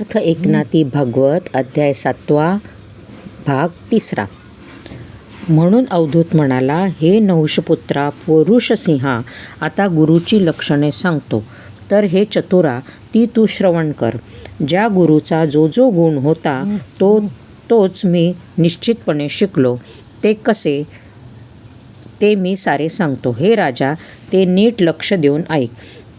यथार्थ एकनाथी भागवत अध्याय 7 भाग 3. म्हणून अवधूत म्हणाला, हे नहुषपुत्रा पुरुषसिंहा, आता गुरुची लक्षणे सांगतो. तर हे चतुरा, ती तू श्रवण कर. ज्या गुरुचा जो जो गुण होता तोच मी निश्चितपणे शिकलो. ते कसे ते मी सारे सांगतो. हे राजा, ते नीट लक्ष देऊन ऐक.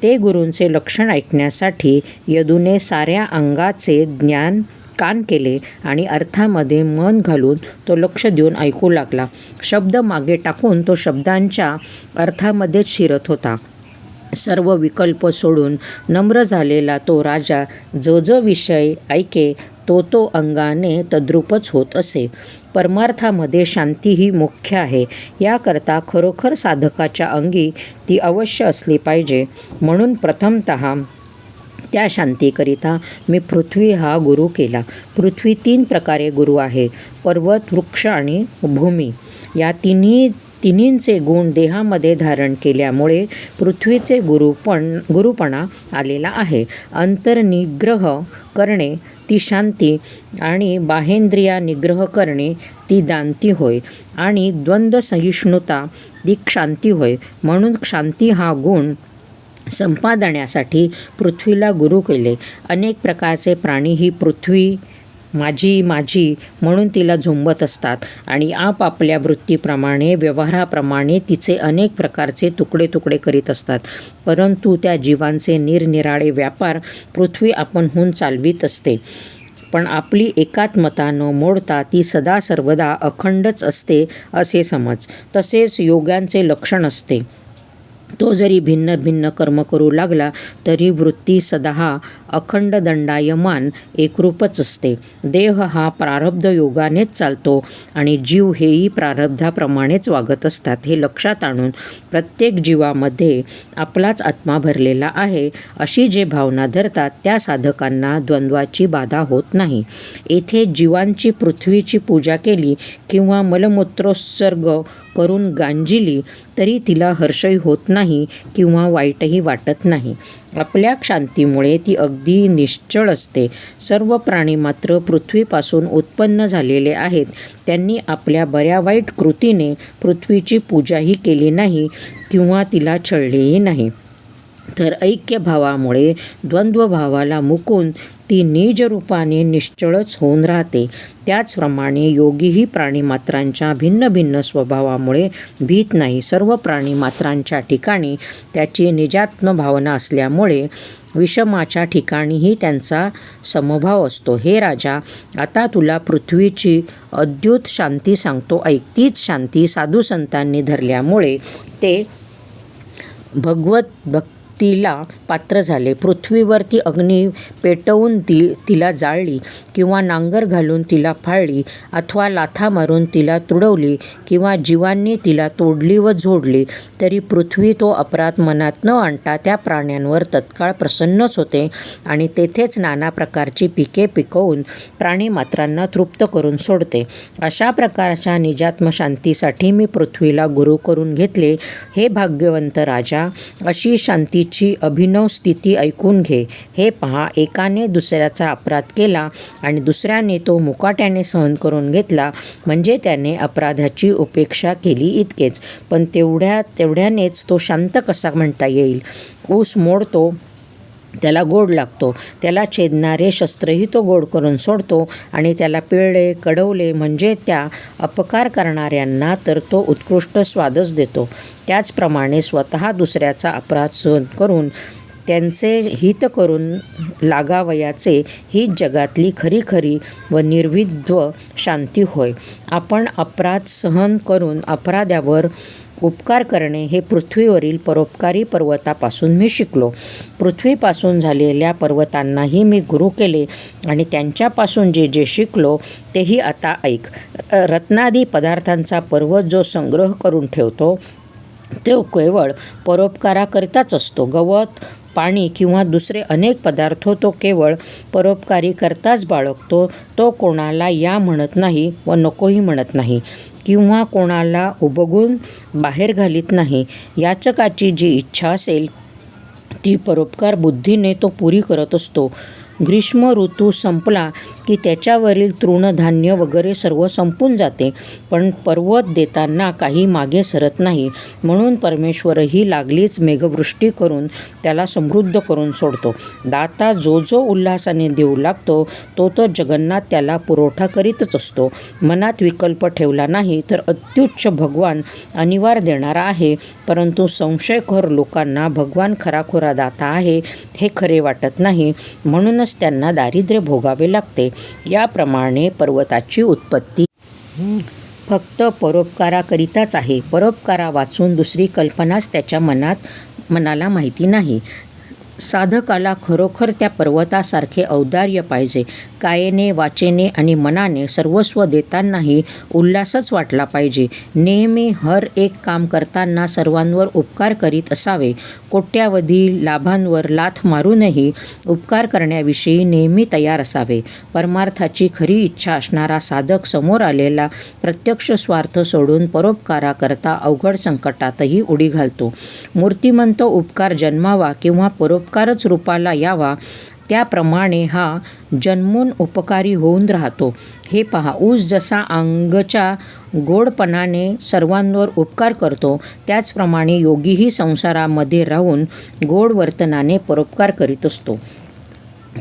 ते गुरूंचे लक्षण ऐकण्यासाठी यदूने साऱ्या अंगाचे ज्ञान कान केले आणि अर्थामध्ये मन घालून तो लक्ष देऊन ऐकू लागला. शब्द मागे टाकून तो शब्दांच्या अर्थामध्येच शिरत होता. सर्व विकल्प सोडून नम्र झालेला तो राजा जो विषय ऐके तो अंगाने तद्रूपच होत असे. परमार्थामध्ये शांती ही मुख्य आहे. याकरता खरोखर साधकाच्या अंगी ती अवश्य असली पाहिजे. म्हणून प्रथमतः त्या शांतीकरिता मी पृथ्वी हा गुरु केला. पृथ्वी 3 प्रकारे गुरु आहे: पर्वत, वृक्ष आणि भूमी. या तिन्हींचे गुण देहामध्ये धारण केल्यामुळे पृथ्वीचे गुरुपणा आलेला आहे. अंतर्निग्रह करणे ती शांती आणि बाहेंद्रिया निग्रह करणे ती दांती होय आणि द्वंद्व सहिष्णुता ती क्षांती होय. म्हणून शांती हा गुण संपादण्यासाठी पृथ्वीला गुरु केले. अनेक प्रकारचे प्राणी ही पृथ्वी माझी म्हणून तिला झुंबत असतात आणि आपापल्या वृत्तीप्रमाणे व्यवहाराप्रमाणे तिचे अनेक प्रकारचे तुकडे करीत असतात. परंतु त्या जीवांचे निरनिराळे व्यापार पृथ्वी आपणहून चालवीत असते. पण आपली एकात्मता न मोडता ती सदा सर्वदा अखंडच असते असे समज. तसेच योग्यांचे लक्षण असते. तो जरी भिन्न भिन्न कर्म करू लागला तरी वृत्ती सदा अखंड दंडायमान एकरूपच असते. देह हा प्रारब्ध योगानेच चालतो आणि जीव हेही प्रारब्धाप्रमाणेच वागत असतात. हे लक्षात आणून प्रत्येक जीवामध्ये आपलाच आत्मा भरलेला आहे अशी जे भावना धरतात त्या साधकांना द्वंद्वाची बाधा होत नाही. येथे जीवांची पृथ्वीची पूजा केली किंवा मलमूत्रोत्सर्ग करून गांजिली तरी तिला हर्षही होत नाही किंवा वाईटही वाटत नाही. आपल्या शांतीमुळे ती अगदी निश्चळ असते. सर्व प्राणी मात्र पृथ्वीपासून उत्पन्न झालेले आहेत. त्यांनी आपल्या बऱ्या वाईट कृतीने पृथ्वीची पूजाही केली नाही किंवा तिला छळलेही नाही. तर ऐक्यभावामुळे द्वंद्वभावाला मुकून ती निजरूपाने निश्चळच होऊन राहते. त्याचप्रमाणे योगीही प्राणीमात्रांच्या भिन्न भिन्न स्वभावामुळे भीत नाही. सर्व प्राणीमात्रांच्या ठिकाणी त्याची निजात्म भावना असल्यामुळे विषमाच्या ठिकाणीही त्यांचा समभाव असतो. हे राजा, आता तुला पृथ्वीची अद्भुत शांती सांगतो ऐक. तीच शांती साधुसंतांनी धरल्यामुळे ते भगवत तिला पात्र झाले. पृथ्वीवर ती अग्नी पेटवून तिला जाळली किंवा नांगर घालून तिला फाळली अथवा लाथा मारून तिला तुडवली किंवा जीवांनी तिला तोडली व झोडली तरी पृथ्वी तो अपराध मनात न आणता त्या प्राण्यांवर तत्काळ प्रसन्नच होते आणि तेथेच नाना प्रकारची पिके पिकवून प्राणीमात्रांना तृप्त करून सोडते. अशा प्रकारच्या निजात्म शांतीसाठी मी पृथ्वीला गुरु करून घेतले. हे भाग्यवंत राजा, अशी शांती ची अभिनव स्थिती ऐकून घे. हे पहा, एकाने दुसऱ्याचा अपराध केला आणि दुसऱ्याने तो मुकाट्याने सहन करून घेतला म्हणजे त्याने अपराधाची उपेक्षा केली इतकेच. पण तेवढ्यानेच तो शांत कसा म्हणता येईल? ऊस मोडतो त्याला गोड लागतो. त्याला छेदणारे शस्त्रही तो गोड करून सोडतो आणि त्याला पिळले कढवले म्हणजे त्या अपकार करणाऱ्यांना तर तो उत्कृष्ट स्वादच देतो. त्याचप्रमाणे स्वतः दुसऱ्याचा अपराध सहन करून त्यांचे हित करून लागावयाचे ही जगातली खरी व निर्विद्व शांती होय. आपण अपराध सहन करून अपराध्यावर उपकार करणे हे पृथ्वीवरील परोपकारी पर्वतापासून मी शिकलो. पृथ्वीपासून झालेल्या पर्वतांनाही मी गुरु केले आणि त्यांच्यापासून जे शिकलो तेही आता ऐक. रत्नादी पदार्थांचा पर्वत जो संग्रह करून ठेवतो तो केवळ परोपकाराकरिताच असतो. गवत, पाणी किंवा दुसरे अनेक पदार्थ तो केवळ परोपकारी करताच बाळगतो. तो कोणाला या म्हणत नाही व नकोही म्हणत नाही किंवा कोणाला उबगून बाहेर घालीत नाही. याचकाची जी इच्छा असेल ती परोपकार बुद्धीने तो पुरी करत असतो. ग्रीष्म ऋतू संपला की त्याच्यावरील तृणधान्य वगैरे सर्व संपून जाते, पण पर्वत देताना काही मागे सरत नाही. म्हणून परमेश्वरही लागलीच मेघवृष्टी करून त्याला समृद्ध करून सोडतो. दाता जो जो उल्हासाने देऊ लागतो तो तो जगन्नाथ त्याला पुरवठा करीतच असतो. मनात विकल्प ठेवला नाही तर अत्युच्च भगवान अनिवार्य देणारा आहे, परंतु संशयखोर लोकांना भगवान खराखुरा दाता आहे हे खरे वाटत नाही, म्हणूनच त्यांना दारिद्र्य भोगावे लागते. याप्रमाणे पर्वताची उत्पत्ती फक्त परोपकाराकरिताच आहे. परोपकारा वाचून दुसरी कल्पनाच त्याच्या मनाला माहिती नाही. साधकाला खरोखर त्या पर्वतासारखे औदार्य पाहिजे. कायेने, वाचेने आणि मनाने सर्वस्व देतानाही उल्हासच वाटला पाहिजे. नेहमी हर एक काम करताना सर्वांवर उपकार करीत असावे. कोट्यावधी लाभांवर लाथ मारूनही उपकार करण्याविषयी नेहमी तयार असावे. परमार्थाची खरी इच्छा असणारा साधक समोर आलेला प्रत्यक्ष स्वार्थ सोडून परोपकाराकरता अवघड संकटातही उडी घालतो. मूर्तिमंत उपकार जन्मावा किंवा परोपकारच रूपाला यावा, त्याप्रमाणे हा जन्मून उपकारी होऊन राहतो. हे पहा, ऊस जसा अंगच्या गोडपणाने सर्वांवर उपकार करतो, त्याचप्रमाणे योगीही संसारामध्ये राहून गोड वर्तनाने परोपकार करीत असतो.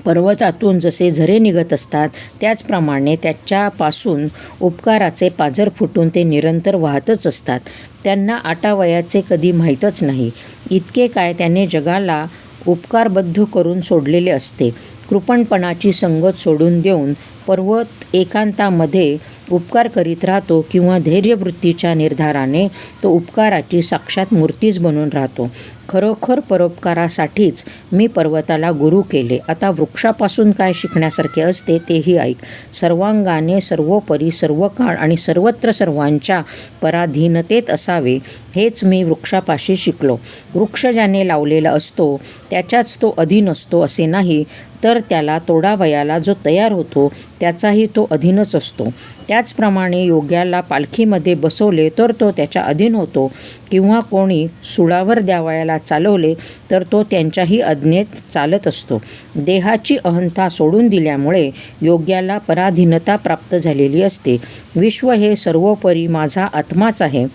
पर्वतातून जसे झरे निघत असतात त्याचप्रमाणे त्याच्यापासून उपकाराचे पाझर फुटून ते निरंतर वाहतच असतात. त्यांना आटावयाचे कधी माहीतच नाही. इतके काय त्याने जगाला उपकारबद्ध करून सोडलेले असते. कृपणपणाची संगत सोडून देऊन पर्वत एकांतामध्ये उपकार करीत राहतो किंवा धैर्यवृत्तीच्या निर्धाराने तो उपकाराची साक्षात मूर्तीच बनून राहतो. खरोखर परोपकारासाठीच मी पर्वताला गुरु केले. आता वृक्षापासून काय शिकण्यासारखे असते तेही ऐक. सर्वांगाने, सर्वोपरी, सर्व काळ आणि सर्वत्र सर्वांच्या पराधीनतेत असावे हेच मी वृक्षापाशी शिकलो. वृक्ष ज्याने लावलेला असतो त्याच्याच तो अधीन असतो असे नाही, तर त्याला तोडावयाला जो तयार होतो त्याचाही तो अधीनच असतो. त्याचप्रमाणे योग्याला पालखीमध्ये बसवले तर तो त्याच्या अधीन होतो, किंवा कोणी सुळावर द्यावयाला चालवले तर तो त्यांच्याही आज्ञेत चालत असतो. देहाची अहंता सोडून दिल्यामुळे योग्याला पराधीनता प्राप्त झालेली असते. विश्व हे सर्वोपरी माझा आत्माच आहे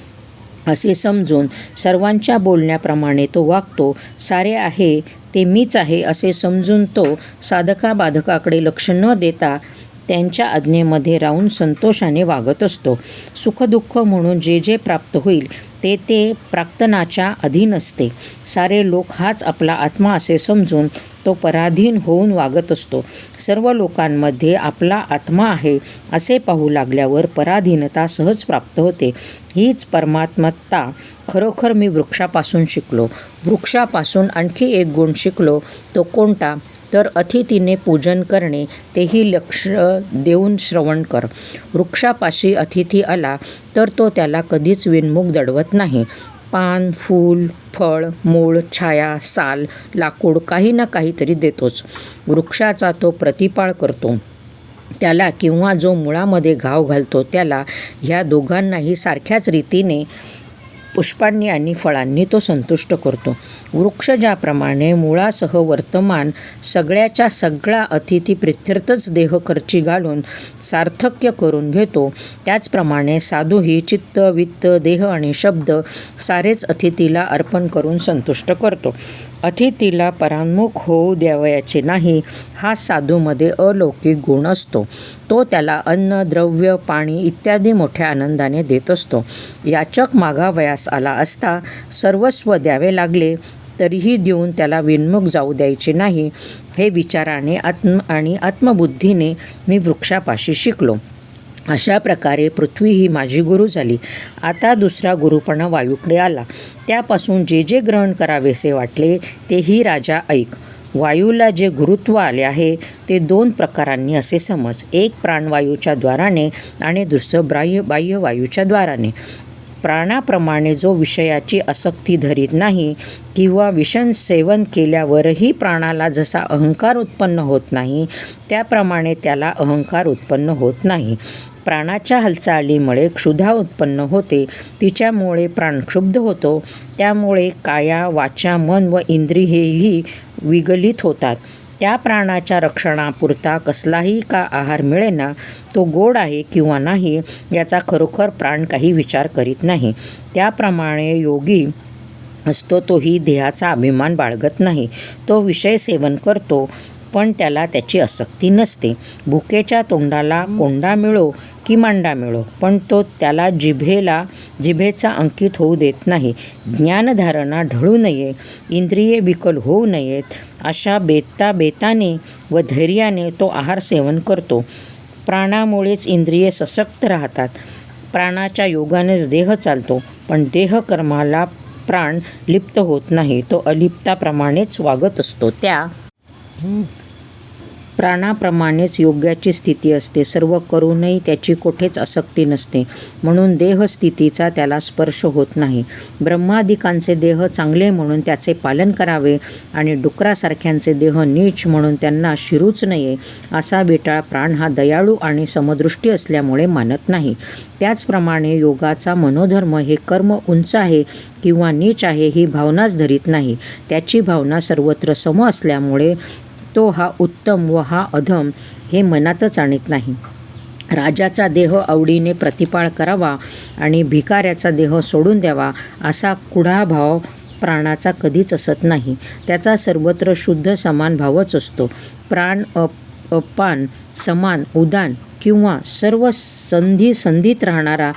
असे समजून सर्वांच्या बोलण्याप्रमाणे तो वागतो. सारे आहे ते मीच आहे असे समजून तो साधकाबाधकाकडे लक्ष न देता त्यांच्या आज्ञेमध्ये राहून संतोषाने वागत असतो. सुखदुःख म्हणून जे जे प्राप्त होईल ते ते प्राक्तनाच्या अधीन असते. सारे लोक हाच आपला आत्मा असे समजून तो पराधीन होऊन वागत असतो. सर्व लोकांमध्ये आपला आत्मा आहे असे पाहू लागल्यावर पराधीनता सहज प्राप्त होते. हीच परमात्मता खरोखर मी वृक्षापासून शिकलो. वृक्षापासून आणखी एक गुण शिकलो. तो कोणता? तर अतिथीने पूजन करणे, तेही लक्ष देऊन श्रवण कर. वृक्षापाशी अतिथी आला तर तो त्याला कधीच विनमुख दडवत नाही. पान, फूल, फळ, मूळ, छाया, साल, लाकूड काही ना काहीतरी देतोच. वृक्षाचा तो प्रतिपाळ करतो. त्याला किंवा जो मुळामध्ये घाव घालतो त्याला, ह्या दोघांनाही सारख्याच रीतीने पुष्पांनी आणि फळांनी तो संतुष्ट करतो. वृक्ष ज्याप्रमाणे मुळासह वर्तमान सगळ्याच्या सगळा अतिथी प्रित्यर्थच देह खर्ची घालून सार्थक्य करून घेतो, त्याचप्रमाणे साधूही चित्त, वित्त, देह आणि शब्द सारेच अतिथीला अर्पण करून संतुष्ट करतो. अतिथीला परान्मुख होऊ द्यावयाचे नाही, हा साधूमध्ये अलौकिक गुण असतो. तो त्याला अन्न, द्रव्य, पाणी इत्यादी मोठ्या आनंदाने देत असतो. याचक मागावयास आला असता सर्वस्व द्यावे लागले तरीही देऊन त्याला विनमुख जाऊ द्यायचे नाही, हे विचाराने आणि आत्मबुद्धीने मी वृक्षापाशी शिकलो. अशा प्रकारे पृथ्वी ही माझी गुरु झाली. आता दुसरा गुरुपणा वायूकडे आला. त्यापासून जे जे ग्रहण करावेसे वाटले तेही राजा ऐक. वायूला जे गुरुत्व आले आहे ते दोन प्रकारांनी असे समज. एक प्राणवायूच्या द्वाराने आणि दुसरं बाह्यवायूच्या द्वाराने. प्राणाप्रमाणे जो विषयाची आसक्ती धरीत नाही किंवा विषण सेवन केल्यावरही प्राणाला जसा अहंकार उत्पन्न होत नाही, त्याप्रमाणे त्याला अहंकार उत्पन्न होत नाही. प्राणाच्या हालचालीमुळे क्षुधा उत्पन्न होते, तिच्यामुळे प्राण क्षुब्ध होतो. त्यामुळे काया, वाचा, मन व इंद्रियेही विगलित होतात. त्या प्राणाच्या रक्षणापुरता कसलाही का आहार मिळेना, तो गोड आहे किंवा नाही याचा खरोखर प्राण काही विचार करीत नाही. त्याप्रमाणे योगी असतो तोही देहाचा अभिमान बाळगत नाही. तो विषय सेवन करतो, पण त्याला त्याची आसक्ती नसते. भुकेच्या तोंडाला कोंडा मिळो की मांडा मिळो, पण तो त्याला जिभेचा अंकित होऊ देत नाही. ज्ञानधारणा ढळू नये, इंद्रिये विकल होऊ नयेत, अशा बेताने व धैर्याने तो आहार सेवन करतो. प्राणामुळेच इंद्रिये सशक्त राहतात. प्राणाच्या योगानेच देह चालतो, पण देहकर्माला प्राण लिप्त होत नाही. तो अलिप्ताप्रमाणेच वागत असतो. त्या प्राणाप्रमाणेच योग्याची स्थिती असते. सर्व करूनही त्याची कोठेच आसक्ती नसते, म्हणून देहस्थितीचा त्याला स्पर्श होत नाही. ब्रह्मादिकांचे देह चांगले म्हणून त्याचे पालन करावे आणि डुकरासारख्यांचे देह नीच म्हणून त्यांना शिरूच नये, असा विटाळ प्राण हा दयाळू आणि समदृष्टी असल्यामुळे मानत नाही. त्याचप्रमाणे योगाचा मनोधर्म हे कर्म उंच आहे किंवा नीच आहे ही भावनाच धरीत नाही. त्याची भावना सर्वत्र सम असल्यामुळे तो हा उत्तम व हा अधम हे मनातच आणत नाही. राजाचा देह आवडीने प्रतिपाळ करावा आणि भिकाऱ्याचा देह सोडून द्यावा असा कुढा भाव प्राणाचा कधीच असत नाही. त्याचा सर्वत्र शुद्ध समान भावच असतो. प्राण अपान, समान, उदान किंवा सर्व संधीत राहणारा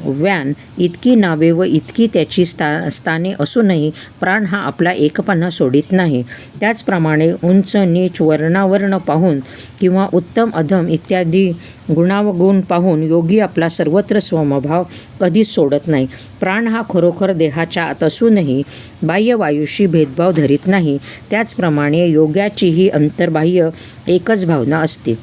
व्यान इतकी नावे व इतकी त्याची स्थाने असूनही प्राण हा आपला एकपणा सोडित नाही. त्याचप्रमाणे उंच नीच वर्णावर्ण पाहून किंवा उत्तम अधम इत्यादी गुणावगुण पाहून योगी आपला सर्वत्र स्वभाव कधीच सोडत नाही. प्राण हा खरोखर देहाच्या आत असूनही बाह्यवायूशी भेदभाव धरीत नाही. त्याचप्रमाणे योग्याचीही अंतर्बाह्य एकच भावना असते.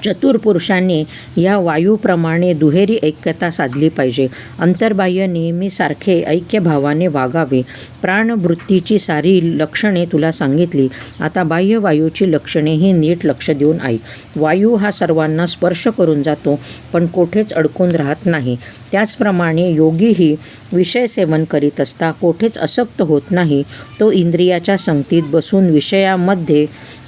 चतुर पुरुषांनी या वायूप्रमाणे दुहेरी ऐक्यता साधली पाहिजे. अंतर्बाह्य नेहमी सारखे ऐक्यभावाने वागावे. प्राणवृत्तीची सारी लक्षणे तुला सांगितली. आता बाह्यवायूची लक्षणेही नीट लक्ष देऊन ऐक. वायू हा सर्वांना स्पर्श करून जातो, पण कोठेच अडकून राहत नाही. त्याचप्रमाणे योगीही विषय सेवन करीत असता कोठेच आसक्त होत नाही. तो इंद्रियाच्या संगतीत बसून विषयामध्ये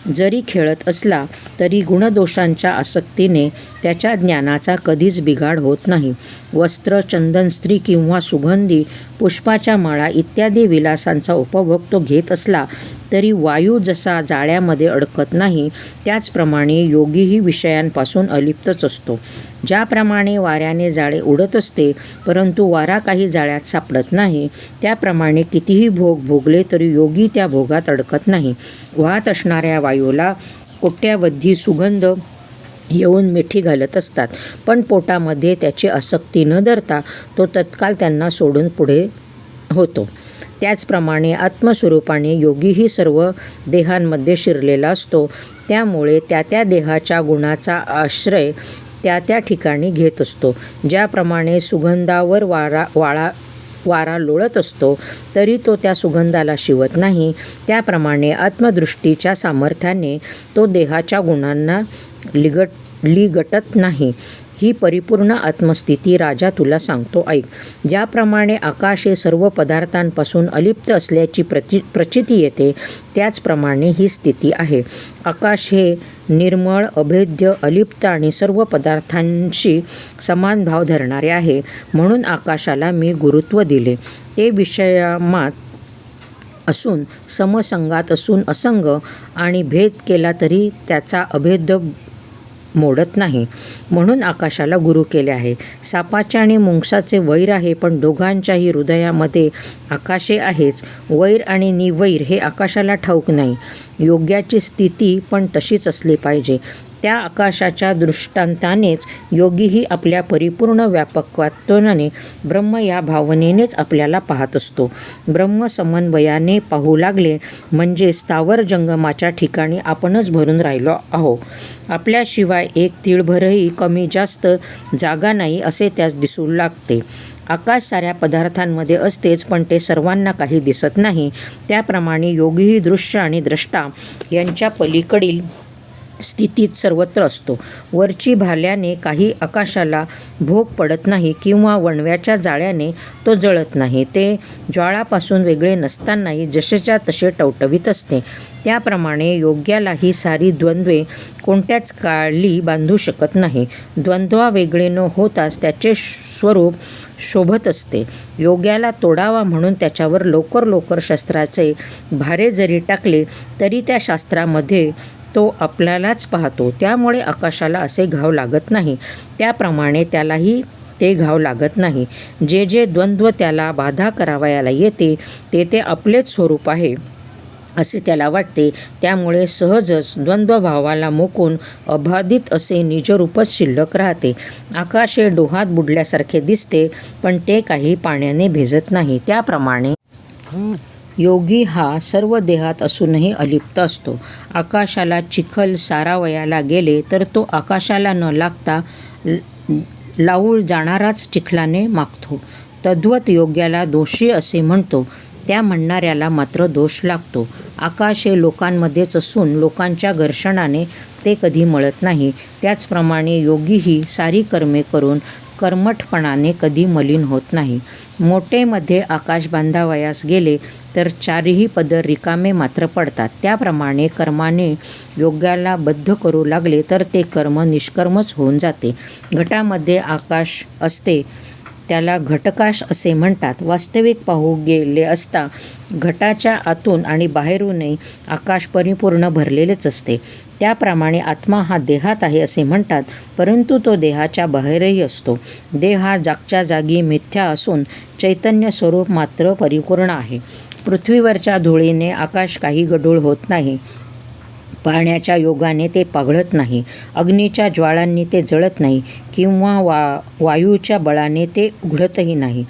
जरी खेळत असला तरी गुणदोषांच्या आसक्तीने त्याच्या ज्ञानाचा कधीच बिघाड होत नाही. वस्त्र, चंदन, स्त्री किंवा सुगंधी पुष्पाच्या माळा इत्यादी विलासांचा उपभोग तो घेत असला तरी वायू जसा जाळ्यामध्ये अडकत नाही, त्याचप्रमाणे योगीही विषयांपासून अलिप्तच असतो. ज्याप्रमाणे वाऱ्याने जाळे उडत असते, परंतु वारा काही जाळ्यात सापडत नाही, त्याप्रमाणे कितीही भोग भोगले तरी योगी त्या भोगात अडकत नाही. वाहत असणाऱ्या वायूला कोट्यावधी सुगंध येऊन मिठी घालत असतात, पण पोटामध्ये त्याची आसक्ती न धरता तो तत्काळ त्यांना सोडून पुढे होतो. त्याचप्रमाणे आत्मस्वरूपाने योगीही सर्व देहांमध्ये शिरलेला असतो. त्यामुळे त्या देहाच्या गुणाचा आश्रय त्या ठिकाणी घेत असतो. ज्याप्रमाणे सुगंधावर वारा लोळत असतो तरी तो त्या सुगंधाला शिवत नाही, त्याप्रमाणे आत्मदृष्टीच्या सामर्थ्याने तो देहाच्या गुणांना लिगटत नाही. ही परिपूर्ण आत्मस्थिती राजा तुला सांगतो ऐक. ज्याप्रमाणे आकाश हे सर्व पदार्थांपासून अलिप्त असल्याची प्रचिती येते, त्याचप्रमाणे ही स्थिती आहे. आकाश हे निर्मळ, अभेद्य, अलिप्त आणि सर्व पदार्थांशी समान भाव धरणारे आहे. म्हणून आकाशाला मी गुरुत्व दिले. ते विषयामात असून समसंगात असून असंग आणि भेद केला तरी त्याचा अभेद मोडत नाही, म्हणून आकाशाला गुरु केले आहे. सापाचे आणि मुंगसाचे वैर आहे, पण दोघांच्याही हृदयामध्ये आकाशे आहेच. वैर आणि निवैर हे आकाशाला ठाऊक नाही. योग्याची स्थिती पण तशीच असली पाहिजे. त्या आकाशाच्या दृष्टांतानेच योगीही आपल्या परिपूर्ण व्यापकत्वाने ब्रह्म या भावनेनेच आपल्याला पाहत असतो. ब्रह्म समन्वयाने पाहू लागले म्हणजे स्थावर जंगमाच्या ठिकाणी आपणच भरून राहिलो आहो. आपल्याशिवाय एक तीळभरही कमी जास्त जागा नाही असे त्यास दिसू लागते. आकाश साऱ्या पदार्थांमध्ये असतेच, पण ते सर्वांना काही दिसत नाही. त्याप्रमाणे योगीही दृश्य आणि द्रष्टा यांच्या पलीकडील स्थितीत सर्वत्र असतो. वरची भाल्याने काही आकाशाला भोग पडत नाही किंवा वणव्याच्या जाळ्याने तो जळत नाही. ते ज्वाळापासून वेगळे नसतानाही जसेच्या तसे टवटवीत असते. त्याप्रमाणे योग्यालाही सारी द्वंद्वे कोणत्याच काळी बांधू शकत नाही. द्वंद्वावेगळे न होताच त्याचे स्वरूप शोभत असते. योग्याला तोडावा म्हणून त्याच्यावर लवकर लवकर शस्त्राचे भारे जरी टाकले तरी त्या शास्त्रामध्ये तो आपल्यालाच पाहतो. त्यामुळे आकाशाला असे घाव लागत नाही. त्याप्रमाणे त्यालाही ते घाव लागत नाही. जे जे द्वंद्व त्याला बाधा करावयाला येते ते ते आपलेच स्वरूप आहे असे त्याला वाटते. त्यामुळे सहजच द्वंद्वभावाला मुकून अबाधित असे निजरूपच शिल्लक राहते. आकाश हे डोहात बुडल्यासारखे दिसते, पण ते काही पाण्याने भिजत नाही. त्याप्रमाणे योगी हा सर्व देहात असूनही अलिप्त असतो. आकाशाला चिखल सारावयाला गेले तर तो आकाशाला न लागता लावूळ जाणाराच चिखलाने मागतो. तद्वत योग्याला दोषी असे म्हणतो, त्या म्हणणाऱ्याला मात्र दोष लागतो. आकाश हे लोकांमध्येच असून लोकांच्या घर्षणाने ते कधी मळत नाही. त्याचप्रमाणे योगीही सारी कर्मे करून कर्मठपणाने कधी मलिन होत नाही. मोटेमध्ये आकाश बांधावयास गेले तर चारही पदर रिकामे मात्र पडतात. त्याप्रमाणे कर्माने योग्याला बद्ध करू लागले तर ते कर्म निष्कर्मच होऊन जाते. घटामध्ये आकाश असते त्याला घटकाश असे म्हणतात. वास्तविक पाहू गेले असता घटाच्या आतून आणि बाहेरूनही आकाश परिपूर्ण भरलेलेच असते. त्याप्रमाणे आत्मा हा देहात आहे असे म्हणतात, परंतु तो देहाच्या बाहेरही असतो. देह हा जागच्या जागी मिथ्या असून चैतन्य स्वरूप मात्र परिपूर्ण आहे. पृथ्वीवरच्या धुळीने आकाश काही गढूळ होत नाही. पाण्याच्या योगाने ते पाघळत नाही. अग्नीच्या ज्वाळांनी ते जळत नाही किंवा वायूच्या बळाने ते उघडतही नाही.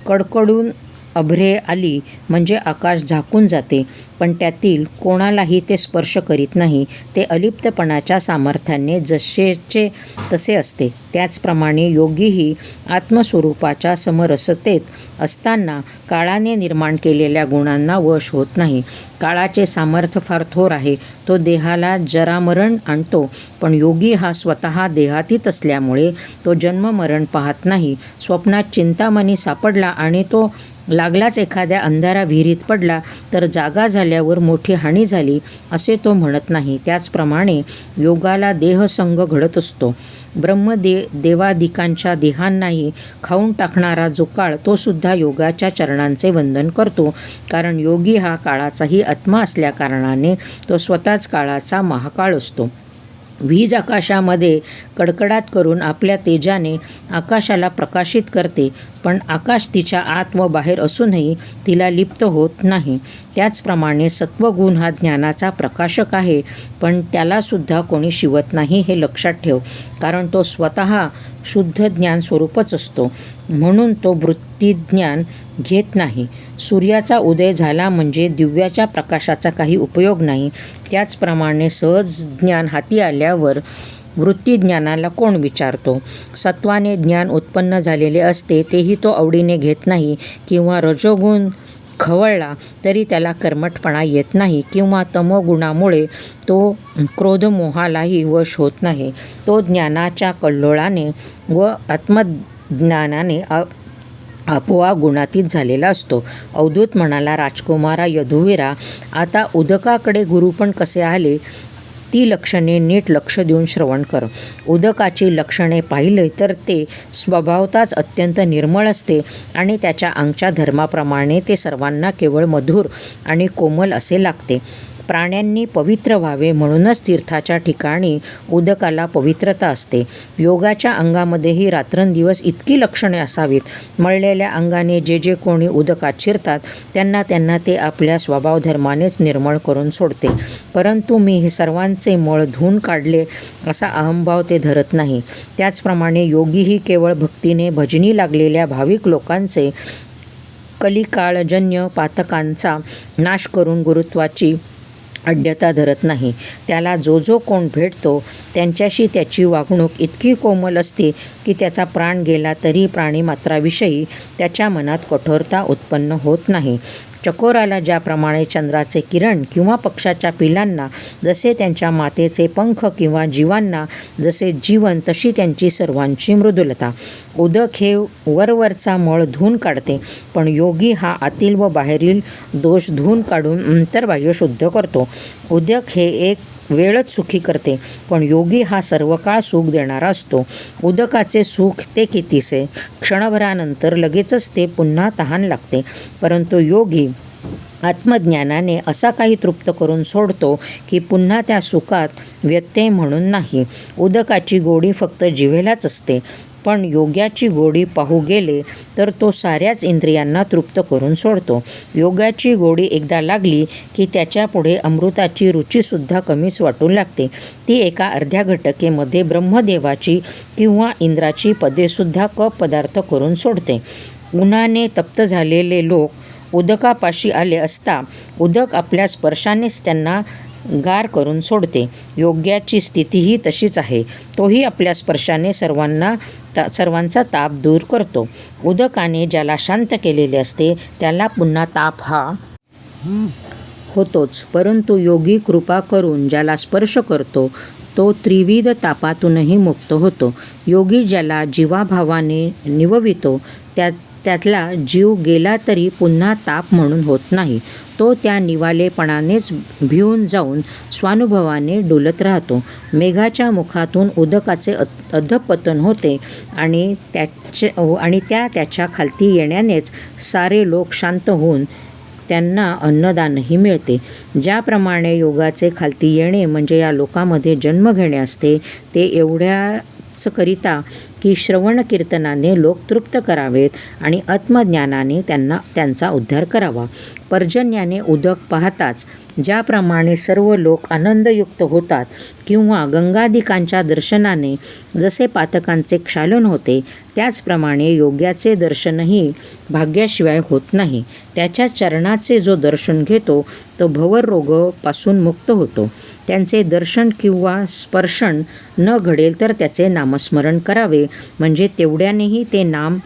कडकडून अभ्रे आली म्हणजे आकाश झाकून जाते, पण त्यातील कोणालाही ते स्पर्श करीत नाही. ते अलिप्तपणाच्या सामर्थ्याने जसेचे तसे असते. त्याचप्रमाणे योगीही आत्मस्वरूपाच्या समरसतेत असताना काळाने निर्माण केलेल्या गुणांना वश होत नाही. काळाचे सामर्थ्य फार थोर आहे. तो देहाला जरामरण आणतो, पण योगी हा स्वतः देहातीत असल्यामुळे तो जन्ममरण पाहत नाही. स्वप्नात चिंतामणी सापडला आणि तो लागलाच एखाद्या अंधारा विहिरीत पडला तर जागा झाल्यावर मोठी हानी झाली असे तो म्हणत नाही. त्याचप्रमाणे योगाला देहसंग घडत असतो. देवादिकांच्या देहांनाही खाऊन टाकणारा जो काळ तो सुद्धा योगाच्या चरणांचे वंदन करतो. कारण योगी हा काळाचाही आत्मा असल्याकारणाने तो स्वतःच काळाचा महाकाळ असतो. वीज आकाशामध्ये कडकडाट करून आपल्या तेजाने आकाशाला प्रकाशित करते, पण आकाश तिच्या आत व बाहेर असूनही तिला लिप्त होत नाही. त्याचप्रमाणे सत्वगुण हा ज्ञानाचा प्रकाशक आहे, पण त्यालासुद्धा कोणी शिवत नाही हे लक्षात ठेव. कारण तो स्वतः शुद्ध ज्ञान स्वरूपच असतो, म्हणून तो वृत्तीज्ञान घेत नाही. सूर्याचा उदय झाला म्हणजे दिव्याच्या प्रकाशाचा काही उपयोग नाही. त्याचप्रमाणे सहज ज्ञान हाती आल्यावर वृत्तीज्ञानाला कोण विचारतो. सत्वाने ज्ञान उत्पन्न झालेले असते, तेही तो आवडीने घेत नाही. किंवा रजोगुण खवळला तरी त्याला कर्मठपणा येत नाही. किंवा तमोगुणामुळे तो क्रोधमोहालाही वश होत नाही. तो ज्ञानाच्या कल्लोळाने व आत्मज्ञानाने आपोआप गुणातीत झालेला असतो. अवधूत म्हणाला, राजकुमारा यदुवीरा, आता उदकाकडे गुरुपण कसे आले ती लक्षणे नीट लक्ष देऊन श्रवण कर. उदकाची लक्षणे पाहिले तर ते स्वभावताच अत्यंत निर्मळ असते आणि त्याच्या अंगच्या धर्माप्रमाणे ते सर्वांना केवळ मधुर आणि कोमल असे लागते. प्राण्यांनी पवित्र व्हावे म्हणूनच तीर्थाच्या ठिकाणी उदकाला पवित्रता असते. योगाच्या अंगामध्येही रात्रंदिवस इतकी लक्षणे असावीत. मळलेल्या अंगाने जे जे कोणी उदकात शिरतात त्यांना ते आपल्या स्वभावधर्मानेच निर्मळ करून सोडते. परंतु मी हे सर्वांचे मळ धुवून काढले असा अहंभाव ते धरत नाही. त्याचप्रमाणे योगीही केवळ भक्तीने भजनी लागलेल्या भाविक लोकांचे कलिकाळजन्य पातकांचा नाश करून गुरुत्वाची अड्यता धरत नाही. त्याला जो कोण भेटतो त्यांच्याशी त्याची वागणूक इतकी कोमल असते की त्याचा प्राण गेला तरी प्राणीमात्राविषयी त्याच्या मनात कठोरता उत्पन्न होत नाही. चकोराला ज्याप्रमाणे चंद्राचे किरण किंवा पक्षाच्या पिलांना जसे त्यांच्या मातेचे पंख किंवा जीवांना जसे जीवन, तशी त्यांची सर्वांची मृदुलता. उदक हे वरवरचा मळ धुवून काढते, पण योगी हा आतील व बाहेरील दोष धुवून काढून अंतर्बाह्य शुद्ध करतो. उदक हे एक वेळच सुखी करते, पण योगी हा सर्व काळ सुख देणारा असतो. उदकाचे सुख ते कितीसे, क्षणभरानंतर लगेचच ते पुन्हा तहान लागते, परंतु योगी आत्मज्ञानाने असा काही तृप्त करून सोडतो की पुन्हा त्या सुखात व्यत्यय म्हणून नाही. उदकाची गोडी फक्त जिभेलाच असते, पण योग्याची गोडी पाहू गेले तर तो साऱ्याच इंद्रियांना तृप्त करून सोडतो. योगाची गोडी एकदा लागली की त्याच्यापुढे अमृताची रुचीसुद्धा कमीच वाटू लागते. ती एका अर्ध्या घटकेमध्ये ब्रह्मदेवाची किंवा इंद्राची पदेसुद्धा पदार्थ करून सोडते. उन्हाने तप्त झालेले लोक उदकापाशी आले असता उदक आपल्या स्पर्शानेच त्यांना गार करून सोडते. योग्याची स्थितीही तशीच आहे. तोही आपल्या स्पर्शाने सर्वांचा ताप दूर करतो. उदकाने ज्याला शांत केलेले असते त्याला पुन्हा ताप हा होतोच, परंतु योगी कृपा करून ज्याला स्पर्श करतो तो त्रिविध तापातूनही मुक्त होतो. योगी ज्याला जीवाभावाने निववितो त्यातला जीव गेला तरी पुन्हा ताप म्हणून होत नाही. तो त्या निवालेपणानेच भिवून जाऊन स्वानुभवाने डुलत राहतो. मेघाच्या मुखातून उदकाचे अधःपतन होते आणि त्याच्या खालती येण्यानेच सारे लोक शांत होऊन त्यांना अन्नदानही मिळते. ज्याप्रमाणे योगाचे खालती येणे म्हणजे या लोकामध्ये जन्म घेणे असते, ते एवढ्याच करिता की श्रवण कीर्तनाने लोक तृप्त करावेत आणि आत्मज्ञानाने त्यांचा उद्धार करावा. पर्जन्याने उदक पाहताच ज्याप्रमाणे सर्व लोक आनंदयुक्त होतात किंवा गंगादिकांच्या दर्शनाने जसे पातकांचे क्षालन होते, त्याचप्रमाणे योग्याचे दर्शनही भाग्याशिवाय होत नाही. त्याच्या चरणाचे जो दर्शन घेतो तो भवरोगापासून मुक्त होतो. त्यांचे दर्शन किंवा स्पर्शन न घडेल तर त्याचे नामस्मरण करावे, म्हणजे तेवढ्यानेही ते नाम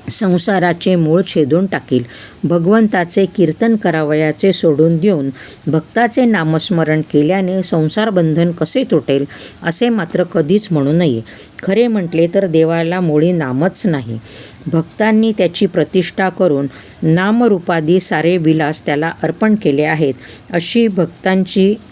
संसाराचे मूळ छेदून टाकील. भगवंताचे कीर्तन करावयाचे सोडून देऊन भक्ताचे नामस्मरण केल्याने संसार बंधन कसे तुटेल असे मात्र कधीच म्हणू नये. खरे म्हटले तर देवाला मुळी नामच नाही. भक्तांनी त्याची प्रतिष्ठा करून नामरूपादी सारे विलास त्याला अर्पण केले आहेत. अशी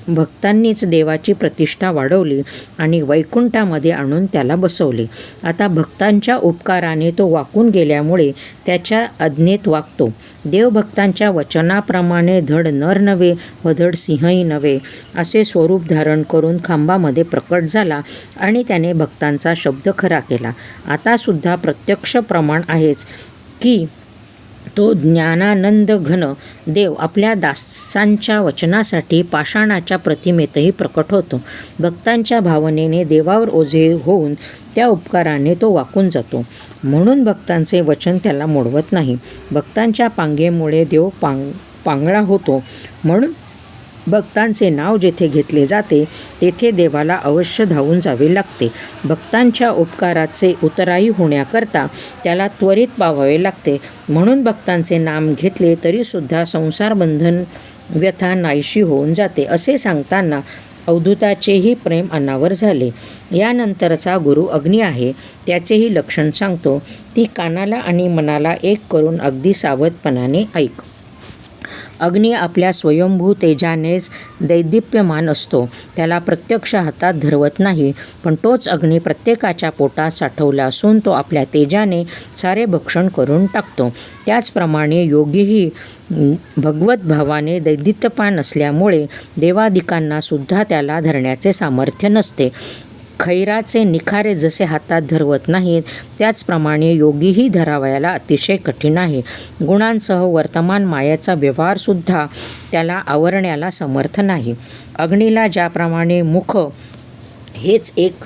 भक्तांनीच देवाची प्रतिष्ठा वाढवली आणि वैकुंठामध्ये आणून त्याला बसवले. आता भक्तांच्या उपकाराने तो वाकून गेल्यामुळे त्याच्या आज्ञेत वागतो. देवभक्तांच्या वचनाप्रमाणे धड नर नव्हे व धड सिंहही नव्हे असे स्वरूप धारण करून खांबामध्ये प्रकट झाला आणि त्याने भक्तांचा शब्द खरा केला. आता सुद्धा प्रत्यक्ष प्रमाण आहेच की तो ज्ञानानंद घन देव आपल्या दासांच्या वचनासाठी पाषाणाच्या प्रतिमेतही प्रकट होतो. भक्तांच्या भावनेने देवावर ओझे होऊन त्या उपकाराने तो वाकून जातो. म्हणून भक्तांचे वचन त्याला मोडवत नाही. भक्तांच्या पांगेमुळे देव पांगळा होतो. म्हणून भक्तांचे नाव जेथे घेतले जाते तेथे देवाला अवश्य धावून जावे लागते. भक्तांच्या उपकाराचे उतराई होण्याकरता त्याला त्वरित पावावे लागते. म्हणून भक्तांचे नाम घेतले तरीसुद्धा संसार बंधन व्यथा नाहीशी होऊन जाते. असे सांगताना अवधूताचेही प्रेम अनावर झाले. यानंतरचा गुरु अग्नी आहे. त्याचेही लक्षण सांगतो. ती कानाला आणि मनाला एक करून अगदी सावधपणाने ऐक. अग्नी आपल्या स्वयंभू तेजानेच दैदिप्यमान असतो. त्याला प्रत्यक्ष हातात धरवत नाही, पण तोच अग्नी प्रत्येकाच्या पोटात साठवला असून तो आपल्या तेजाने सारे भक्षण करून टाकतो. त्याचप्रमाणे योगीही भगवत भावाने दैदिप्यमान असल्यामुळे देवादिकांना सुद्धा त्याला धरण्याचे सामर्थ्य नसते. खैराचे निखारे जसे हातात धरवत नाहीत, त्याचप्रमाणे योगीही धरावयाला अतिशय कठीण आहे. गुणांसह वर्तमान मायाचा व्यवहारसुद्धा त्याला आवरण्याला समर्थ नाही. अग्नीला ज्याप्रमाणे मुख हेच एक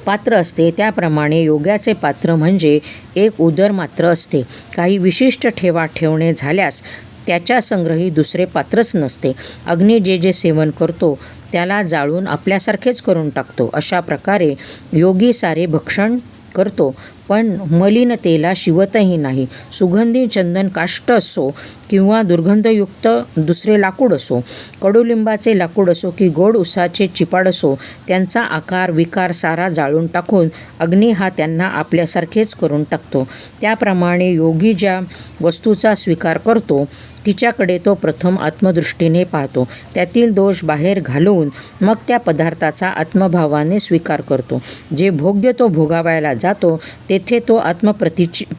पात्र असते, त्याप्रमाणे योगाचे पात्र म्हणजे एक उदर मात्र असते. काही विशिष्ट ठेवणे झाल्यास त्याच्या संग्रही दुसरे पात्रच नसते. अग्नी जे सेवन करतो त्याला जाळून आपल्यासारखेच करून टाकतो. अशा प्रकारे योगी सारे भक्षण करतो, पण मलिनतेला शिवतही नाही. सुगंधी चंदन काष्ट असो किंवा दुर्गंधयुक्त दुसरे लाकूड असो, कडुलिंबाचे लाकूड असो की गोड उसाचे चिपाड असो, त्यांचा आकार विकार सारा जाळून टाकून अग्नी हा त्यांना आपल्यासारखेच करून टाकतो. त्याप्रमाणे योगी ज्या वस्तूचा स्वीकार करतो तिच्याकडे तो प्रथम आत्मदृष्टीने पाहतो, त्यातील दोष बाहेर घालवून मग त्या पदार्थाचा आत्मभावाने स्वीकार करतो. जे भोग्य तो भोगावायला जातो तेथे तो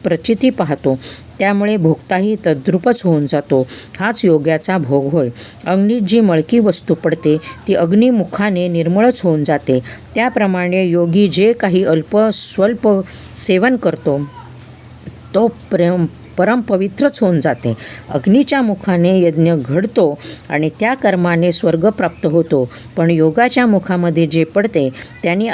प्रचिती पाहतो, त्यामुळे भोगताही तद्रूपच होऊन जातो. हाच योग्याचा भोग होय. अग्नीत जी मळकी वस्तू पडते ती अग्निमुखाने निर्मळच होऊन जाते. त्याप्रमाणे योगी जे काही अल्प स्वल्प सेवन करतो तो परमपवित्रच होऊन जाते. अग्नीच्या मुखाने यज्ञ घडतो आणि त्या कर्माने स्वर्ग प्राप्त होतो, पण योगाच्या मुखामध्ये जे पडते त्यांनी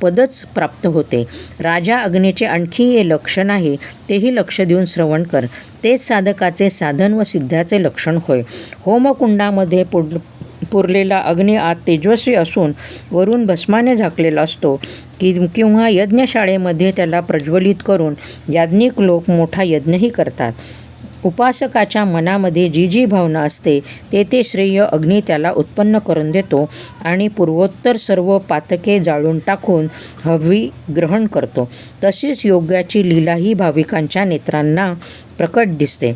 पदच प्राप्त होते. राजा अग्नीचे आणखी हे लक्षण आहे, तेही लक्ष देऊन श्रवण कर. तेच साधकाचे साधन व सिद्धाचे लक्षण होय. होमकुंडामध्ये पुरलेला अग्नी आत तेजस्वी असून वरून भस्माने झाकलेला असतो किंवा यज्ञशाळेमध्ये त्याला प्रज्वलित करून याज्ञिक लोक मोठा यज्ञही करतात. उपासकाच्या मनामध्ये जी जी भावना असते ते श्रेय अग्नी त्याला उत्पन्न करून देतो आणि पूर्वोत्तर सर्व पातके जाळून टाकून हवी ग्रहण करतो. तशीच योगाची लीलाही भाविकांच्या नेत्रांना प्रकट दिसते.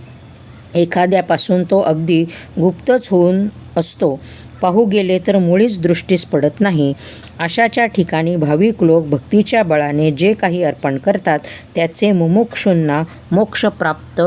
एखाद्यापासून तो अगदी गुप्तच होऊन असतो, पाहू गेले तर मुळीच दृष्टीस पडत नाही. अशाच्या ठिकाणी भाविक लोक भक्तीच्या बळाने जे काही अर्पण करतात त्याचे मुमुक्षूंना मोक्ष प्राप्त